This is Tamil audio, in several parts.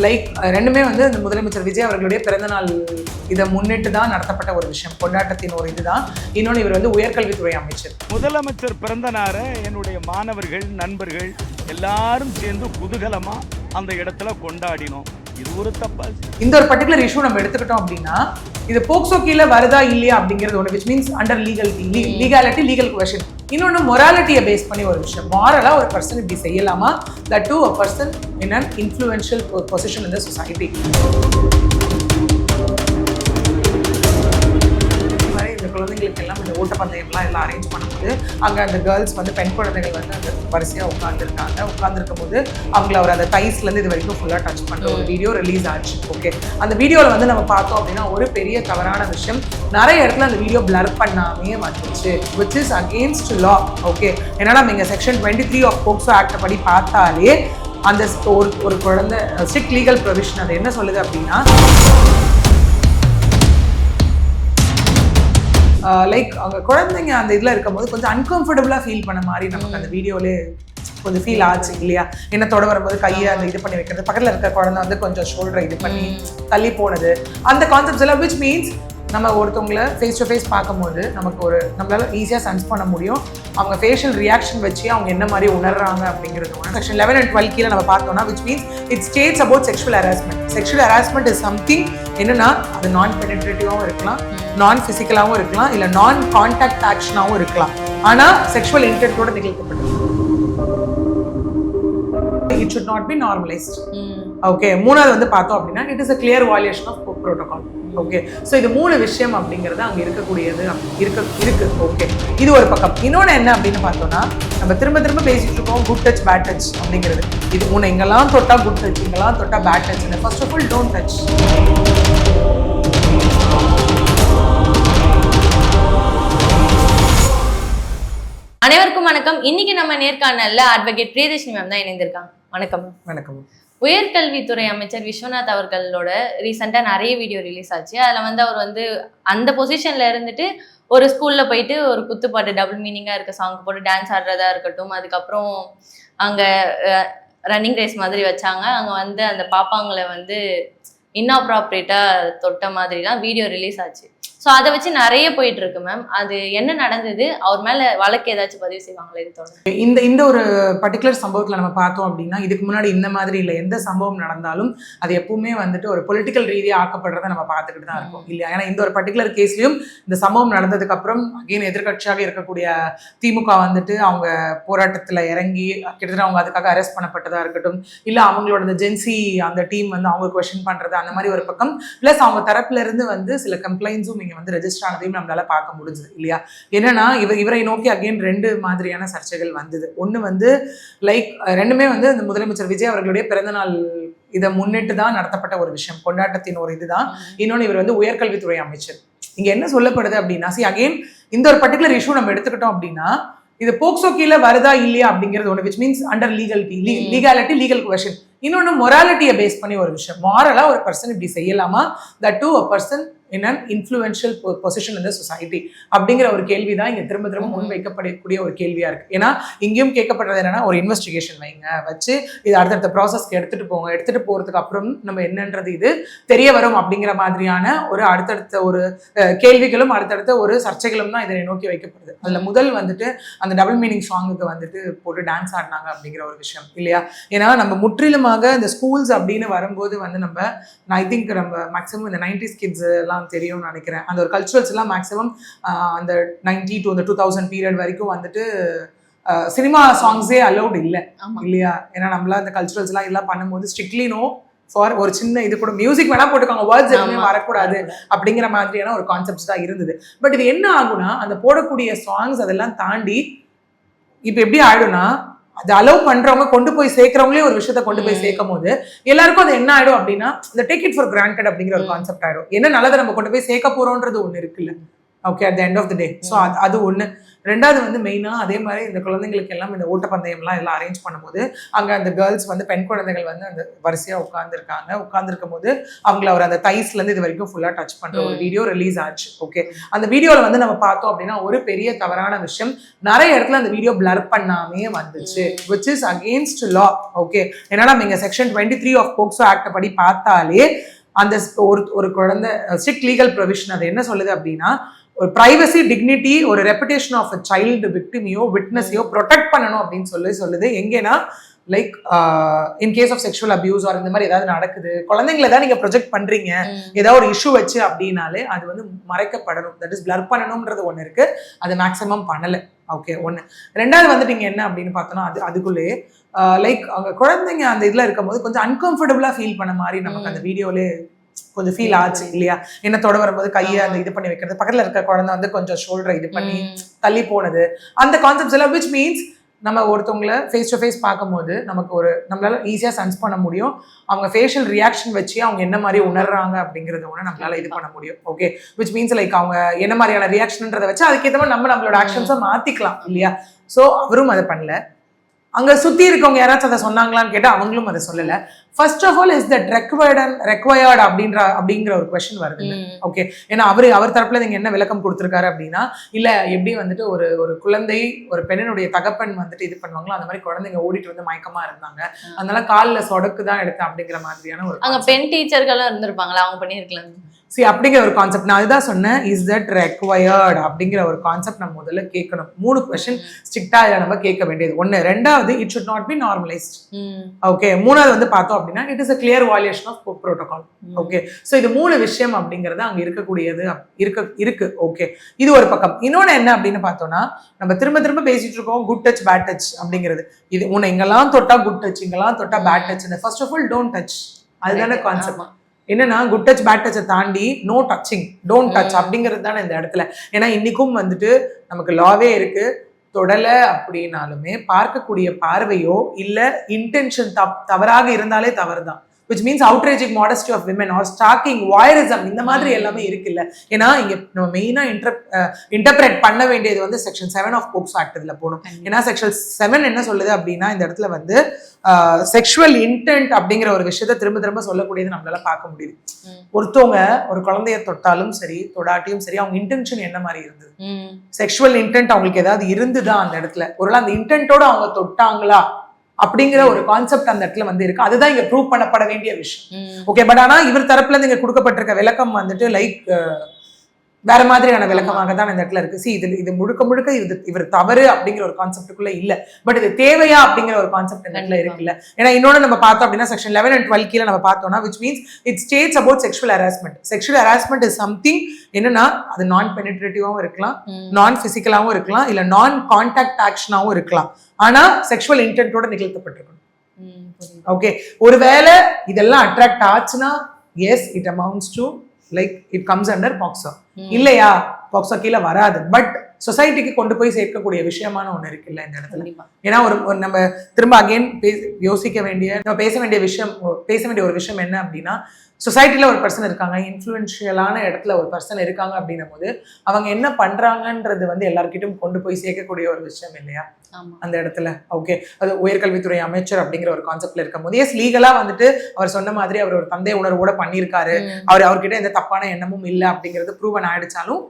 லைக் ரெண்டுமே வந்து இந்த முதலமைச்சர் விஜய் அவர்களுடைய பிறந்தநாள் இதை முன்னிட்டு தான் நடத்தப்பட்ட ஒரு விஷயம், கொண்டாட்டத்தின் ஒரு இதுதான். இன்னொன்று இவர் வந்து உயர்கல்வித்துறை அமைச்சர். முதலமைச்சர் பிறந்த நாளை என்னுடைய மாணவர்கள் நண்பர்கள் எல்லாரும் சேர்ந்து குதூகலமா அந்த இடத்துல கொண்டாடினோம். இது ஒரு தப்பா? இந்த ஒரு பர்டிகுலர் இஷ்யூ நம்ம எடுத்துக்கிட்டோம் அப்படின்னா இது போக்சோ கீழே வருதா இல்லையா அப்படிங்கிறது ஒன்று, which means under legality legal question. இன்னொன்று மொராலிட்டியை பேஸ் பண்ணி ஒரு விஷயம், மாரலாக ஒரு பர்சன் இப்படி செய்யலாமா, that to a person in an influential position in the society. இந்த குழந்தைங்களுக்கு எல்லாம் இந்த ஓட்டப்பந்தயம்லாம் எல்லாம் அரேஞ்ச் பண்ணும்போது அங்கே அந்த கேர்ள்ஸ் வந்து பெண் குழந்தைகள் வந்து அந்த வரிசையாக உட்காந்துருக்கும் போது அவங்கள அவர் அந்த தைஸ்லேருந்து இது வரைக்கும் ஃபுல்லாக டச் பண்ணுற ஒரு வீடியோ ரிலீஸ் ஆச்சு. ஓகே, அந்த வீடியோவில் வந்து நம்ம பார்த்தோம் அப்படின்னா ஒரு பெரிய தவறான விஷயம், நிறைய இடத்துல அந்த வீடியோ பிளர் பண்ணாமே வந்துச்சு, which is against law. Okay, ஏன்னா நம்ம இங்கே செக்ஷன் 23 ஆஃப் போக்சோ ஆக்ட் படி பார்த்தாலே அந்த ஒரு குழந்தை ஸ்ட்ரிக்ட் லீகல் ப்ரொவிஷன் அது என்ன சொல்லுது அப்படின்னா, லைக் அவங்க குழந்தைங்க அந்த இதில் இருக்கும்போது கொஞ்சம் அன்கம்ஃபர்டபுளாக ஃபீல் பண்ண மாதிரி நமக்கு அந்த வீடியோவிலே கொஞ்சம் ஃபீல் ஆச்சு இல்லையா. என்னத்தோட வரும்போது கையை அந்த இது பண்ணி வைக்கிறது, பக்கத்தில் இருக்கிற குழந்தை வந்து கொஞ்சம் ஷோல்டரை இது பண்ணி தள்ளி போனது, அந்த கான்செப்ட்ஸ் எல்லாம், விச் மீன்ஸ் நம்ம ஒருத்தவங்களை ஃபேஸ் டு ஃபேஸ் பார்க்கும்போது நமக்கு நம்மளால ஈஸியாக சென்ஸ் பண்ண முடியும் அவங்க ஃபேஷியல் ரியாக்ஷன் வச்சு அவங்க என்ன மாதிரி உணர்றாங்க அப்படிங்கிறது. செக்ஷன் 11 and 12 கீழே நம்ம பார்த்தோம்னா, which means it states about sexual harassment. Sexual harassment is something என்னன்னா அது நான் பெனிட்ரேட்டிவாகவும் இருக்கலாம், நான் ஃபிசிக்கலாகவும் இருக்கலாம், இல்லை நான் கான்டாக்ட் ஆக்ஷனாகவும் இருக்கலாம், ஆனால் செக்ஷுவல் இன்டென்ட்டோட நிகழ்த்தப்பட்டது. It should not be normalized. Okay, மூணாவது வந்து பார்த்தோம் அப்படின்னா it is a clear violation of protocol. Okay, so இது 3 விஷயம் அப்படிங்கிறது அங்கே இருக்கக்கூடியது இருக்கு. ஓகே, இது ஒரு பக்கம். இன்னொன்று என்ன அப்படின்னு பார்த்தோம்னா, நம்ம திரும்ப பேசிட்டு இருக்கோம் குட் டச் பேட் டச் அப்படிங்கிறது. இது 3 எங்கெல்லாம் தொட்டா குட் டச், எங்கெல்லாம் தொட்டா bad touch. First of all don't touch. அனைவருக்கும் வணக்கம். இன்னைக்கு நம்ம நேர்காணல்ல அட்வொகேட் பிரியதர்ஷினி மேம் தான் இணைந்திருக்காங்க. வணக்கம். வணக்கம். உயர்கல்வித்துறை அமைச்சர் விஸ்வநாத் அவர்களோட ரீசெண்டா நிறைய வீடியோ ரிலீஸ் ஆச்சு. அதுல வந்து அவர் வந்து அந்த பொசிஷன்ல இருந்துட்டு ஒரு ஸ்கூல்ல போயிட்டு ஒரு குத்துப்பாட்டு டபுள் மீனிங்கா இருக்க சாங் போட்டு டான்ஸ் ஆடுறதா இருக்கட்டும், அதுக்கப்புறம் அங்க ரன்னிங் ரேஸ் மாதிரி வச்சாங்க, அங்க வந்து அந்த பாப்பாங்களை வந்து இன்அப்ராப்ரியேட்டா தொட்ட மாதிரிலாம் வீடியோ ரிலீஸ் ஆச்சு. ஸோ அதை வச்சு நிறைய போயிட்டு இருக்கு மேம். அது என்ன நடந்தது, அவர் மேல வழக்கு ஏதாச்சும் பதிவு செய்வாங்களா? இது தொடர்ந்து இந்த ஒரு பர்டிகுலர் சம்பவத்தில் நம்ம பார்த்தோம் அப்படின்னா, இதுக்கு முன்னாடி இந்த மாதிரி இல்லை, எந்த சம்பவம் நடந்தாலும் அது எப்பவுமே வந்துட்டு ஒரு பொலிட்டிக்கல் ரீதியாக ஆக்கப்படுறதை நம்ம பார்த்துக்கிட்டு தான் இருக்கோம் இல்லையா. ஏன்னா இந்த ஒரு பர்டிகுலர் கேஸ்லையும் இந்த சம்பவம் நடந்ததுக்கு அப்புறம் அகைன் எதிர்கட்சியாக இருக்கக்கூடிய திமுக வந்துட்டு அவங்க போராட்டத்தில் இறங்கி கிட்டத்தட்ட அவங்க அதுக்காக அரெஸ்ட் பண்ணப்பட்டதா இருக்கட்டும், இல்லை அவங்களோட இந்த ஜென்சி அந்த டீம் வந்து அவங்க கொஸ்டின் பண்றது, அந்த மாதிரி ஒரு பக்கம். பிளஸ் அவங்க தரப்புல இருந்து வந்து சில கம்ப்ளைண்ட்ஸும் இங்க வந்து ரெஜிஸ்டர் ஆனதையும் நம்மளால பார்க்க முடிஞ்சது இல்லையா. என்னன்னா இவரை நோக்கி அகைன் 2 மாதிரியான சர்ச்சைகள் வந்தது. ஒன்று வந்து லைக் ரெண்டுமே வந்து இந்த முதலமைச்சர் விஜய் அவர்களுடைய பிறந்தநாள் இதை முன்னிட்டு தான் நடத்தப்பட்ட ஒரு விஷயம், கொண்டாட்டத்தின் ஒரு இதுதான். இன்னொன்று இவர் வந்து உயர்கல்வித்துறை அமைச்சர். இங்க என்ன சொல்லப்படுது அப்படின்னா, அகைன் இந்த ஒரு பர்டிகுலர் இஷ்யூ நம்ம எடுத்துக்கிட்டோம் அப்படின்னா இது போக்சோ கீழே வருதா இல்லையா அப்படிங்கிறது ஒன்று, which means under legality legal question. இன்னொன்று மொராலிட்டியை பேஸ் பண்ணி ஒரு விஷயம், மாரலாக ஒரு பர்சன் இப்படி செய்யலாமா, that to a person in an influential position in the society அப்படிங்கிற ஒரு கேள்வி தான் இங்கே திரும்ப முன்வைக்கப்படக்கூடிய ஒரு கேள்வியா இருக்கு. ஏன்னா இங்கேயும் கேட்கப்படுறது என்னன்னா, ஒரு இன்வெஸ்டிகேஷன் வச்சு இது அடுத்தடுத்த ப்ராசஸ்க்கு எடுத்துட்டு போறதுக்கு அப்புறம் நம்ம என்னன்றது இது தெரிய வரும் அப்படிங்கிற மாதிரியான ஒரு அடுத்தடுத்த ஒரு கேள்விகளும் அடுத்தடுத்த ஒரு சர்ச்சைகளும் தான் இதனை நோக்கி வைக்கப்படுது. அதுல முதல் வந்துட்டு அந்த டபுள் மீனிங் சாங்குக்கு வந்துட்டு போட்டு டான்ஸ் ஆடினாங்க அப்படிங்கிற ஒரு விஷயம் இல்லையா. ஏன்னா நம்ம முற்றிலுமாக இந்த ஸ்கூல்ஸ் அப்படின்னு வரும்போது வந்து நான் ஐ திங்க் நம்ம மேக்ஸிமம் இந்த 90s கிட்ஸ் எல்லாம் தெரியும்னு நினைக்கிறேன். அந்த ஒரு கல்ச்சுரல்ஸ் எல்லாம் மேக்ஸிமம் அந்த 90 to the 2000 பீரியட் வரைக்கும் வந்துட்டு சினிமா சாங்ஸே அலௌட் இல்லை இல்லையா. ஏன்னா நம்மளா அந்த கல்ச்சுரல்ஸ் எல்லாம் பண்ணும்போது ஸ்ட்ரிக்ட்லி நோ ஃபார் ஒரு சின்ன இது கூட மியூசிக் வேணா போட்டுக்காங்க, வேர்ட்ஸ் எதுவுமே வரக்கூடாது அப்படிங்கிற மாதிரியான ஒரு கான்செப்ட்ஸ் தான் இருந்தது. பட் இது என்ன ஆகும்னா, அந்த போடக்கூடிய சாங்ஸ் அதெல்லாம் தாண்டி இப்போ எப்படி ஆயிடும்னா, அதை அலோவ் பண்றவங்க கொண்டு போய் சேர்க்கிறவங்களே ஒரு விஷயத்த கொண்டு போய் சேர்க்கும் போது எல்லாருக்கும் அது என்ன ஆயிடும் அப்படின்னா, இந்த டேக் இட் ஃபார் கிராண்டட் அப்படிங்கிற ஒரு கான்செப்ட் ஆயிடும். என்ன நல்லதை நம்ம கொண்டு போய் சேர்க்க போறோம்ன்றது ஒண்ணு இருக்குல்ல. Okay, at the end of the day. So அது ஒன்று. ரெண்டாவது வந்து மெயினா அதே மாதிரி இந்த குழந்தைங்களுக்கு எல்லாம் இந்த ஓட்டப்பந்தயம்லாம் எல்லாம் அரேஞ்ச் பண்ணும்போது அங்க அந்த கேர்ள்ஸ் வந்து பெண் குழந்தைகள் வந்து அந்த வரிசையா உட்கார்ந்துருக்கும் போது அவங்கள அவர் அந்த தைஸ்ல இருந்து இது வரைக்கும் ஃபுல்லா டச் பண்ற ஒரு வீடியோ ரிலீஸ் ஆச்சு. ஓகே, அந்த வீடியோல வந்து நம்ம பார்த்தோம் அப்படின்னா ஒரு பெரிய தவறான விஷயம், நிறைய இடத்துல அந்த வீடியோ பிளர் பண்ணாமே வந்துச்சு, which is against law. Okay, ஏன்னா நீங்க செக்ஷன் 23 ஆஃப் போக்சோ ஆக்ட் படி பார்த்தாலே அந்த ஒரு குழந்தை ஸ்ட்ரிக்ட் லீகல் ப்ரொவிஷன் அது என்ன சொல்லுது அப்படின்னா, ஒரு பிரைவசி, டிக்னிட்டி, ஒரு ரெப்புடேஷன் ஆஃப் அ சைல்டு விக்டிமையோ விட்னஸையோ ப்ரொடெக்ட் பண்ணணும் அப்படின்னு சொல்லுது. எங்கேனா like in case of sexual abuse or இந்த மாதிரி ஏதாவது நடக்குது, குழந்தைங்களை தான் நீங்க ப்ரொஜெக்ட் பண்றீங்க ஏதாவது ஒரு இஷ்யூ வச்சு அப்படின்னாலே அது வந்து மறைக்கப்படணும், தட் இஸ் பிளர் பண்ணணும்ன்றது ஒண்ணு இருக்கு. அது மேக்ஸிமம் பண்ணல. ஓகே, ஒண்ணு. ரெண்டாவது வந்துட்டு இங்க என்ன அப்படின்னு பார்த்தோம்னா அதுக்குள்ளே லைக் அவங்க குழந்தைங்க அந்த இதுல இருக்கும் போது கொஞ்சம் அன்கம்ஃபர்டபுளா ஃபீல் பண்ண மாதிரி நமக்கு அந்த வீடியோலே கொஞ்சம் ஃபீல் ஆச்சு இல்லையா? என்னத்தோட வரும்போது கையை அந்த இது பண்ணி வைக்கிறது, பக்கத்துல இருக்க குழந்தை வந்து கொஞ்சம் ஷோல்டரை இது பண்ணி தள்ளி போனது, அந்த கான்செப்ட்ஸ் எல்லாம் விச் மீன்ஸ் நம்ம ஒருத்தவங்களை ஃபேஸ் டு ஃபேஸ் பார்க்கும்போது நமக்கு நம்மளால ஈஸியா சென்ஸ் பண்ண முடியும், அவங்க ஃபேஷியல் ரியாக்ஷன் வச்சு அவங்க என்ன மாதிரி உணர்றாங்க அப்படிங்கறத ஒன்று நம்மளால இது பண்ண முடியும். ஓகே, விச் மீன்ஸ் லைக் அவங்க என்ன மாதிரியான ரியாக்ஷன்ன்றதை வச்சு அதுக்கேற்ற மாதிரி நம்மளோட ஆக்ஷன்ஸை மாத்திக்கலாம் இல்லையா? ஸோ அவரும் அதை பண்ணல. அங்க சுத்தி இருக்கவங்க யாராச்சும் அதை சொன்னாங்களான்னு கேட்டா அவங்களும் அதை சொல்லல. First of all is that required அப்படிங்கிற ஒரு கொஸ்டின் வருது. ஓகே, ஏன்னா அவர் தரப்புல நீங்க என்ன விளக்கம் கொடுத்திருக்காரு அப்படின்னா, இல்ல எப்படி வந்துட்டு ஒரு குழந்தை ஒரு பெண்ணினுடைய தகப்பன் வந்துட்டு இது பண்ணுவாங்களோ அந்த மாதிரி குழந்தைங்க ஓடிட்டு வந்து மயக்கமா இருந்தாங்க, அதனால காலில் சொடக்கு தான் எடுத்தேன் அப்படிங்கிற மாதிரியான ஒரு அங்க பெண் டீச்சர்களும் இருந்திருப்பாங்களா, அவங்க பண்ணிருக்கலாம். சரி, அப்படிங்கிற ஒரு கான்செப்ட் நான் அதுதான் சொன்னேன். இஸ் தட் ரெக்வயர்ட் அப்படிங்கிற ஒரு கான்செப்ட் நம்ம முதல்ல கேட்கணும். 3 கொஸ்டின் ஸ்ட்ரிக்டா நம்ம கேட்க வேண்டியது ஒண்ணு. ரெண்டாவது, it should not be normalised. Okay, மூணாவது வந்து பார்த்தோம் அப்படின்னா it is a clear violation of protocol. Okay, so இது 3 விஷயம் அப்படிங்கிறது அங்க இருக்கக்கூடியது இருக்கு. ஓகே, இது ஒரு பக்கம். இன்னொன்னு என்ன அப்படின்னு பார்த்தோம்னா, நம்ம திரும்ப பேசிட்டு இருக்கோம் குட் டச் பேட் டச் அப்படிங்கிறது. இது உன்னை இங்கெல்லாம் தொட்டா குட் டச், இங்கெல்லாம் தொட்டா bad touch. First of all don't touch, அதுதானே கான்செப்ட். என்னன்னா குட் டச் பேட் டச்சை தாண்டி நோ டச்சிங், டோன்ட் டச் அப்படிங்கிறது தானே இந்த இடத்துல. ஏன்னா இன்னைக்கும் வந்துட்டு நமக்கு லாவே இருக்கு, தொடலை அப்படின்னாலுமே பார்க்கக்கூடிய பார்வையோ இல்ல இன்டென்ஷன் தவறாக இருந்தாலே தவறுதான். which means outraging modesty of women or stalking, voyeurism, இந்த மாதிரி எல்லாமே இருக்குல்ல. ஏன்னா இங்க நம்ம மெயினா இன்டர்பிரேட் பண்ண வேண்டியது வந்து செக்ஷன் 7 ஆஃப் போக்சோ ஆக்ட் இதுல போகணும். ஏன்னா செக்ஷன் 7 என்ன சொல்லுது அப்படின்னா, இந்த இடத்துல வந்து செக்ஷுவல் இன்டென்ட் அப்படிங்கிற ஒரு விஷயத்த திரும்ப சொல்லக்கூடியது நம்மளால பார்க்க முடியுது. ஒருத்தவங்க ஒரு குழந்தைய தொட்டாலும் சரி தொடாட்டியும் சரி அவங்க இன்டென்ஷன் என்ன மாதிரி இருந்தது, செக்ஷுவல் இன்டென்ட் அவங்களுக்கு ஏதாவது இருந்துதான் அந்த இடத்துல, ஒருவேளை அந்த இன்டென்ட்டோட அவங்க தொட்டாங்களா அப்படிங்கிற ஒரு கான்செப்ட் அந்த இடத்துல வந்து இருக்கு. அதுதான் இங்க ப்ரூவ் பண்ணப்பட வேண்டிய விஷயம். ஓகே, பட் ஆனா இவர் தரப்புல இங்க கொடுக்கப்பட்டிருக்க விளக்கம் வந்துட்டு லைக் வேற மாதிரியான விளக்கமாக தான் இந்த இடத்துல இருக்கு. இது முழுக்க இவர் தவறு அப்படிங்கிற ஒரு கான்செப்டுக்குள்ள இல்ல, பட் இது தேவையா அப்படிங்கிற ஒரு கான்செப்ட் இந்த இடத்துல இருக்குல்ல. ஏன்னா இன்னொன்னு நம்ம பார்த்தோம் அப்படின்னா செக்ஷன் 11 and 12 கீழே நம்ம பார்த்தோம்னா which means it states about sexual harassment. Sexual harassment is something என்னன்னா அது நான் பெனிட்ரேட்டிவாவும் இருக்கலாம், நான் பிசிக்கலாவும் இருக்கலாம், இல்ல நான் கான்டாக்ட் ஆக்ஷனாவும் இருக்கலாம். ஆனா செக்ஷுவல் இன்டென்ட்டோட நிகழ்த்தப்பட்டிருக்கணும். ஓகே, ஒருவேளை இதெல்லாம் அட்ராக்ட் ஆச்சுன்னா yes it amounts to like it comes under POCSO. இல்லையா, பாக்ஸோ கீழே வராது, பட் சொசைட்டிக்கு கொண்டு போய் சேர்க்கக்கூடிய விஷயமான ஒண்ணு இருக்குல்ல இந்த இடத்துல. ஏன்னா ஒரு நம்ம திரும்ப அகைன் நம்ம பேச வேண்டிய ஒரு விஷயம் என்ன அப்படின்னா, சொசைட்டில ஒரு பர்சன் இருக்காங்க, இன்ஃப்ளூயன்ஷியலான இடத்துல ஒரு பர்சன் இருக்காங்க அப்படின்னும் போது அவங்க என்ன பண்றாங்கன்றது வந்து எல்லார்கிட்டும் கொண்டு போய் சேர்க்கக்கூடிய ஒரு விஷயம் இல்லையா அந்த இடத்துல. ஓகே, அது உயர்கல்வித்துறை அமைச்சர் அப்படிங்கிற ஒரு கான்செப்ட்ல இருக்கும் போது எஸ் லீகலா வந்துட்டு அவர் சொன்ன மாதிரி அவர் ஒரு தந்தை உணர்வோட பண்ணியிருக்காரு, அவர்கிட்ட எந்த தப்பான எண்ணமும் இல்லை அப்படிங்கிறது ப்ரூவன் ஆயிடுச்சாலும்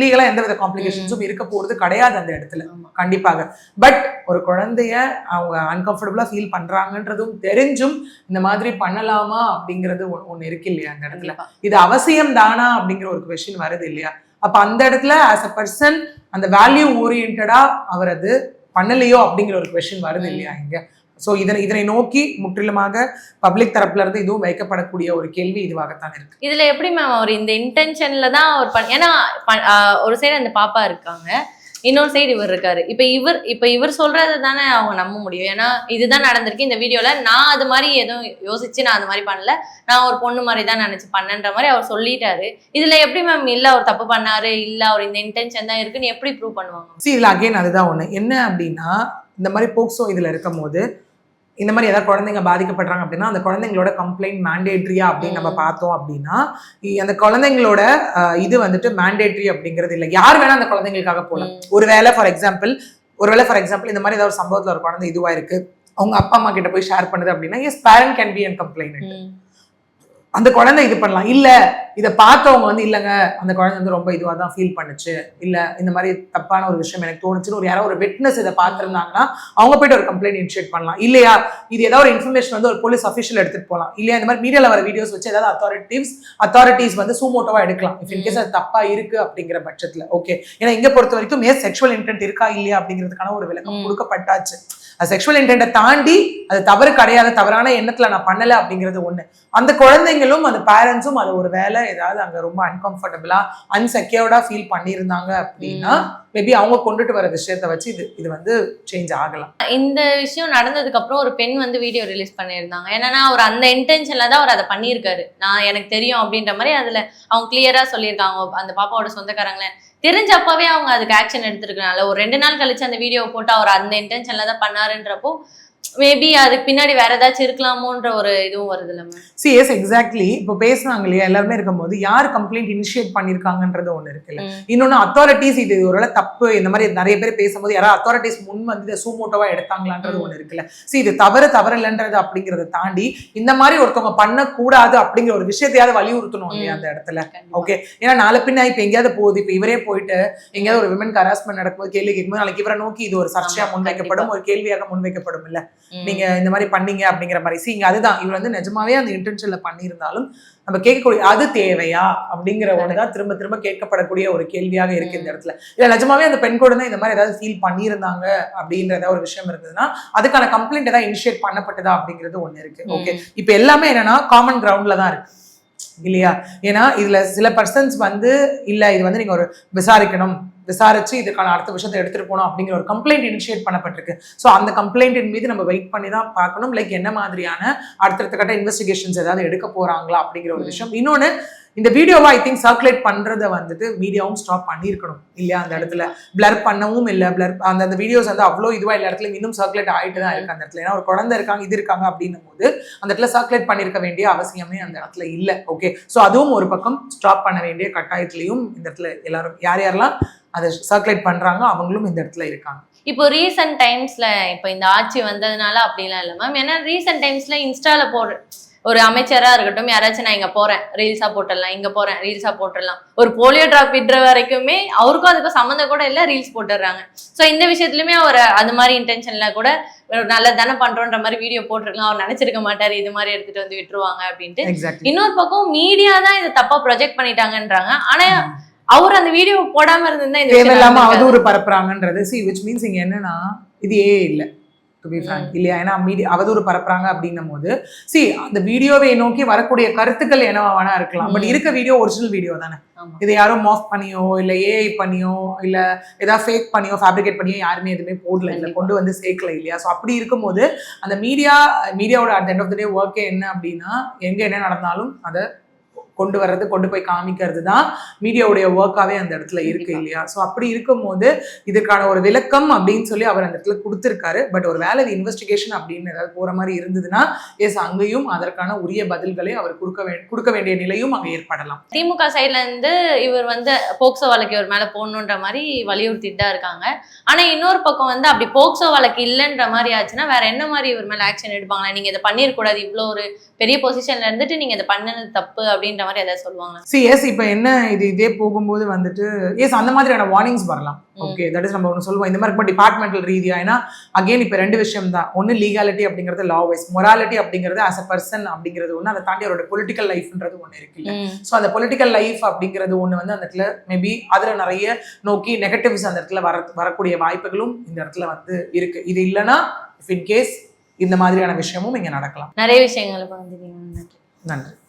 லீகலா எந்தவித காம்ப்ளிகேஷன்ஸும் இருக்க போறது கிடையாது அந்த இடத்துல கண்டிப்பாக. பட் ஒரு குழந்தைய அவங்க அன்கம்ஃபர்டபுளா ஃபீல் பண்றாங்கன்றதும் தெரிஞ்சும் இந்த மாதிரி பண்ணலாமா அப்படிங்கிறது ஒண்ணு இருக்கு இல்லையா அந்த இடத்துல. இது அவசியம் தானா அப்படிங்கிற ஒரு கொஸ்டின் வருது இல்லையா. அப்ப அந்த இடத்துல ஆஸ் அ பர்சன் அந்த வேல்யூ ஓரியன்டா அவர் அது பண்ணலையோ அப்படிங்கிற ஒரு கொஸ்டின் வருது இல்லையா இங்க. ஸோ இதனை நோக்கி முற்றிலுமாக பப்ளிக் தரப்புல இருந்து இதுவும் வைக்கப்படக்கூடிய ஒரு கேள்வி இதுவாகத்தான் இருக்கு. இதுல எப்படி மேம் அவர் இந்த இன்டென்ஷன்ல தான் அவர் ஏன்னா ஒரு சைடு அந்த பாப்பா இருக்காங்க, இன்னொரு சைடு இவர் இருக்காரு. இப்ப இவர் சொல்றது தானே அவங்க நம்ப முடியும். ஏன்னா இதுதான் நடந்திருக்கு இந்த வீடியோல, நான் அது மாதிரி எதுவும் யோசிச்சு நான் அது மாதிரி பண்ணல, நான் ஒரு பொண்ணு மாதிரி தான் நினைச்சு பண்ணன்ற மாதிரி அவர் சொல்லிட்டாரு. இதுல எப்படி மேம் இல்ல அவர் தப்பு பண்ணாரு, இல்ல அவர் இந்த இன்டென்ஷன் தான் இருக்குன்னு எப்படி ப்ரூவ் பண்ணுவாங்க? இதுல அகைன் அதுதான் ஒண்ணு என்ன அப்படின்னா, இந்த மாதிரி போக்சோ இதுல இருக்கும் போது இந்த மாதிரி ஏதாவது குழந்தைங்க பாதிக்கப்படுறாங்க அப்படின்னா அந்த குழந்தைங்களோட கம்ப்ளைண்ட் மேண்டேட்ரியா அப்படின்னு நம்ம பார்த்தோம் அப்படின்னா அந்த குழந்தைங்களோட இது வந்துட்டு மேண்டேட்ரி அப்படிங்கிறது இல்லை. யார் வேணா அந்த குழந்தைங்களுக்காக போகலாம். ஒருவேளை ஃபார் எக்ஸாம்பிள் இந்த மாதிரி ஏதாவது ஒரு சம்பவத்துல ஒரு குழந்தை இதுவா இருக்கு, அவங்க அப்பா அம்மா கிட்ட போய் ஷேர் பண்ணுது அப்படின்னா yes parent can be and complaint. அந்த குழந்தை இது பண்ணலாம். இல்ல இதை பார்த்தவங்க வந்து இல்லைங்க அந்த குழந்தை வந்து ரொம்ப இதுவாக தான் ஃபீல் பண்ணுச்சு, இல்ல இந்த மாதிரி தப்பான ஒரு விஷயம் எனக்கு தோணுச்சுன்னு ஒரு யாராவது ஒரு விட்னஸ் இதை பார்த்துருந்தாங்கன்னா அவங்க போயிட்டு ஒரு கம்ப்ளைண்ட் இனிஷியேட் பண்ணலாம். இல்லையா இது ஏதாவது ஒரு இன்ஃபர்மேஷன் வந்து ஒரு போலீஸ் அஃபிஷியல் எடுத்துட்டு போகலாம். இல்லையா இந்த மாதிரி மீடியாவில் வர வீடியோஸ் வச்சு ஏதாவது அத்தாரிட்டிஸ் வந்து சூமோட்டோவா எடுக்கலாம் இஃப் இன்கேஸ் அது தப்பா இருக்கு அப்படிங்கிற பட்சத்துல. ஓகே, ஏன்னா இங்க பொறுத்த வரைக்கும் செக்ஷுவல் இன்டென்ட் இருக்கா இல்லையா அப்படிங்கிறதுக்கான ஒரு விளக்கம் கொடுக்கப்பட்டாச்சு. செக்ஷுவல் இன்டென்ட்டை தாண்டி அது தவறு கிடையாது, தவறான எண்ணத்துல நான் பண்ணல அப்படிங்கிறது ஒண்ணு. அந்த குழந்தைங்களும் அந்த பேரண்ட்ஸும் அது ஒரு வேலை ஏதாவது அங்க ரொம்ப அன்கம்ஃபர்டபுளா அன்செக்யூர்டா ஃபீல் பண்ணியிருந்தாங்க அப்படின்னா மேபி அவங்க கொண்டுட்டு வர விஷயத்த வச்சு இது வந்து சேஞ்ச் ஆகலாம். இந்த விஷயம் நடந்ததுக்கு அப்புறம் ஒரு பெண் வந்து வீடியோ ரிலீஸ் பண்ணியிருந்தாங்க. என்னன்னா அவர் அந்த இன்டென்ஷன்ல தான் அவர் அதை பண்ணியிருக்காரு, நான் எனக்கு தெரியும் அப்படின்ற மாதிரி அதுல அவங்க கிளியரா சொல்லியிருக்காங்க. அந்த பாப்பாவோட சொந்தக்காரங்களே தெரிஞ்சப்பவே அவங்க அதுக்கு ஆக்ஷன் எடுத்திருக்கனால ஒரு 2 நாள் கழிச்சு அந்த வீடியோ போட்டு அவர் அந்த இன்டென்ஷன்ல தான் பண்ணாருன்றப்போ மேபி அதுக்கு பின்னாடி வேற ஏதாச்சும் இருக்கலாமோன்ற ஒரு இதுவும் வருது இல்ல மேம். C yes exactly. இப்போ பேசுனாங்க இல்லையா எல்லாருமே இருக்கும்போது யார் கம்ப்ளைண்ட் இனிஷியேட் பண்ணிருக்காங்கன்றது ஒண்ணு இருக்குல்ல. இன்னொன்னு அத்தாரிட்டிஸ் இது ஒரு தப்பு இந்த மாதிரி நிறைய பேர் பேசும்போது யாராவது அத்தாரிட்டிஸ் முன் வந்து இதை சூமோட்டோவா எடுத்தாங்களான்றது ஒண்ணு இருக்குல்ல. சி இது தவறு இல்லைன்றது அப்படிங்கறத தாண்டி இந்த மாதிரி ஒருத்தவங்க பண்ணக்கூடாது அப்படிங்கிற ஒரு விஷயத்தையாவது வலியுறுத்தணும் இல்லையா அந்த இடத்துல. ஓகே, ஏன்னா நாளை பின்ன இப்ப எங்கேயாவது போகுது, இப்ப இவரே போயிட்டு எங்கேயாவது ஒரு விமன் ஹராஸ்மெண்ட் நடக்கும்போது கேள்வி கேட்கும்போது நாளைக்கு இவரை நோக்கி இது ஒரு சர்ச்சையா முன்வைக்கப்படும், ஒரு கேள்வியாக முன்வைக்கப்படும் இல்ல நீங்க இந்த மாதிரி பண்ணீங்க அப்படிங்கிற மாதிரி. சீங்க அதுதான் இவர் வந்து நிஜமாவே அந்த இன்டென்ஷன்ல பண்ணியிருந்தாலும் நம்ம கேட்கக்கூடிய அது தேவையா அப்படிங்கிற ஒண்ணுதான் திரும்ப திரும்ப கேட்கப்படக்கூடிய ஒரு கேள்வியாக இருக்கு இந்த இடத்துல. இல்ல நிஜமாவே அந்த பெண் கூட இந்த மாதிரி ஏதாவது ஃபீல் பண்ணியிருந்தாங்க அப்படின்றத ஒரு விஷயம் இருந்ததுன்னா அதுக்கான கம்ப்ளைண்ட் ஏதாவது இனிஷியேட் பண்ணப்பட்டதா அப்படிங்கிறது ஒண்ணு இருக்கு. ஓகே, இப்ப எல்லாமே என்னன்னா காமன் கிரவுண்ட்ல தான் இருக்கு இல்லையா. ஏன்னா இதுல சில பர்சன்ஸ் வந்து இல்ல இது வந்து நீங்க ஒரு விசாரிச்சு இதுக்கான அடுத்த விஷயத்தை எடுத்துட்டு போனோம் அப்படிங்கிற ஒரு கம்ப்ளைண்ட் இனிஷியேட் பண்ணப்பட்டிருக்கு. ஸோ அந்த கம்ப்ளைண்டின் மீது நம்ம வெயிட் பண்ணி தான் பார்க்கணும் லைக் என்ன மாதிரியான அடுத்த கட்ட இன்வெஸ்டிகேஷன்ஸ் ஏதாவது எடுக்க போறாங்களா அப்படிங்கிற ஒரு விஷயம். இன்னொன்னு இந்த வீடியோவை ஐ திங்க் சர்க்குலேட் பண்றதை வந்துட்டு மீடியாவும் ஸ்டாப் பண்ணியிருக்கணும் இல்லையா. அந்த இடத்துல பிளர் பண்ணவும் இல்லை, பிளர் அந்த வீடியோஸ் வந்து அவ்வளோ இதுவா எல்லா இடத்துல இன்னும் சர்க்குலேட் ஆகிட்டு தான் இருக்கு அந்த இடத்துல. ஏன்னா ஒரு குழந்தை இருக்காங்க இது இருக்காங்க அப்படின்னும் போது அந்த இடத்துல சர்க்குலேட் பண்ணியிருக்க வேண்டிய அவசியமே அந்த இடத்துல இல்லை. ஓகே, ஸோ அதுவும் ஒரு பக்கம் ஸ்டாப் பண்ண வேண்டிய கட்டாயத்திலையும் இந்த இடத்துல எல்லாரும் யாரெல்லாம் அதை சர்க்குலேட் பண்றாங்க அவங்களும் இந்த இடத்துல இருக்காங்க. இப்போ ரீசெண்ட் டைம்ஸ்ல இப்போ இந்த ஆட்சி வந்ததுனால அப்படிலாம் இல்லை மேம். ஏன்னா ரீசெண்ட் டைம்ஸ்ல இன்ஸ்டால ஒரு அமைச்சரா இருக்கட்டும் யாராச்சும் நான் இங்க போறேன் ரீல்ஸா போட்டுடலாம், இங்க போறேன் ரீல்ஸா போட்டுடலாம், ஒரு போலியோ டிராப் விடுற வரைக்குமே அவருக்கும் அதுக்கும் சம்மந்தம் கூட இல்லை ரீல்ஸ் போட்டுடுறாங்க. ஸோ இந்த விஷயத்துலயுமே அவர் அது மாதிரி இன்டென்ஷன்ல கூட நல்ல தானே பண்றோன்ற மாதிரி வீடியோ போட்டிருக்கலாம், அவர் நினைச்சிருக்க மாட்டாரு இது மாதிரி எடுத்துட்டு வந்து விட்டுருவாங்க அப்படின்ட்டு. இன்னொரு பக்கம் மீடியா தான் இதை தப்பா ப்ரொஜெக்ட் பண்ணிட்டாங்கன்றாங்க. ஆனா அவர் அந்த வீடியோ போடாம இருந்தா தேவையில்லாம அவதூறு பரப்புறாங்கன்றது which means இங்க என்னன்னா இது இல்லை டு பி ஃப்ராங்க் இல்லையா. ஏன்னா அவதூறு பரப்புறாங்க அப்படின்னும் போது அந்த வீடியோவை நோக்கி வரக்கூடிய கருத்துக்கள் என்னவா வேணா இருக்கலாம், பட் இருக்க வீடியோ ஒரிஜினல் வீடியோ தானே. இதை யாரும் மாஃப் பண்ணியோ இல்ல ஏஐ பண்ணியோ இல்ல ஏதாவது ஃபேக் பண்ணியோ ஃபேப்ரிகேட் பண்ணியோ யாருமே எதுவுமே போடல இல்லை, கொண்டு வந்து சேர்க்கல இல்லையா. ஸோ அப்படி இருக்கும்போது அந்த மீடியாவோட அட் எண்ட் ஆஃப் த டே ஒர்க்கே என்ன அப்படின்னா எங்க என்ன நடந்தாலும் அதை கொண்டு வர்றது கொண்டு போய் காமிக்கிறது தான் மீடியாவுடைய ஒர்க்காவே அந்த இடத்துல இருக்கு இல்லையா. ஸோ அப்படி இருக்கும்போது இதுக்கான ஒரு விளக்கம் அப்படின்னு சொல்லி அவர் அந்த இடத்துல கொடுத்துருக்காரு. பட் ஒரு வேலை இன்வெஸ்டிகேஷன் அப்படின்னு ஏதாவது போற மாதிரி இருந்ததுன்னா அங்கேயும் அதற்கான உரிய பதில்களை அவர் கொடுக்க வேண்டிய நிலையும் அங்கே ஏற்படலாம். திமுக சைட்ல இருந்து இவர் வந்து போக்சோ வழக்கு இவர் மேல போடணுன்ற மாதிரி வலியுறுத்திட்டு தான் இருக்காங்க. ஆனா இன்னொரு பக்கம் வந்து அப்படி போக்சோ வழக்கு இல்லைன்ற மாதிரி ஆச்சுன்னா வேற என்ன மாதிரி இவர் மேல ஆக்ஷன் எடுப்பாங்களா, நீங்க இதை பண்ணிருக்கூடாது, இவ்வளோ ஒரு பெரிய பொசிஷன்ல இருந்துட்டு நீங்க இதை பண்ணது தப்பு அப்படின்ற மாதிரி ஏதாவது சொல்லுவாங்க. இப்போ என்ன இதே போகும்போது வந்துட்டு அந்த மாதிரியான வார்னிங்ஸ் வரலாம். ஓகே, தட் இஸ் நம்ம ஒன்று சொல்லுவோம் இந்த மாதிரி டிபார்ட்மெண்டல் ரீதியா. ஏன்னா அகெயின் இப்போ 2 விஷயம் தான். ஒன்று லீகாலிட்டி அப்படிங்கிறது லா வைஸ், மொராலிட்டி அப்படிங்கிறது ஆஸ் அ பர்சன் அப்படிங்கிறது ஒன்று, அதை தாண்டி அவரோட பொலிட்டிக்கல் லைஃப்ன்றது ஒன்று இருக்குல்ல. ஸோ அந்த பொலிட்டிக்கல் லைஃப் அப்படிங்கிறது ஒன்று வந்து அந்த இடத்துல மேபி அதில் நிறைய நோக்கி நெகட்டிவ்ஸ் அந்த இடத்துல வரக்கூடிய வாய்ப்புகளும் இந்த இடத்துல வந்து இருக்கு. இது இல்லைன்னா இன் கேஸ் இந்த மாதிரியான விஷயமும் இங்க நடக்கலாம். நிறைய விஷயங்களை நன்றி.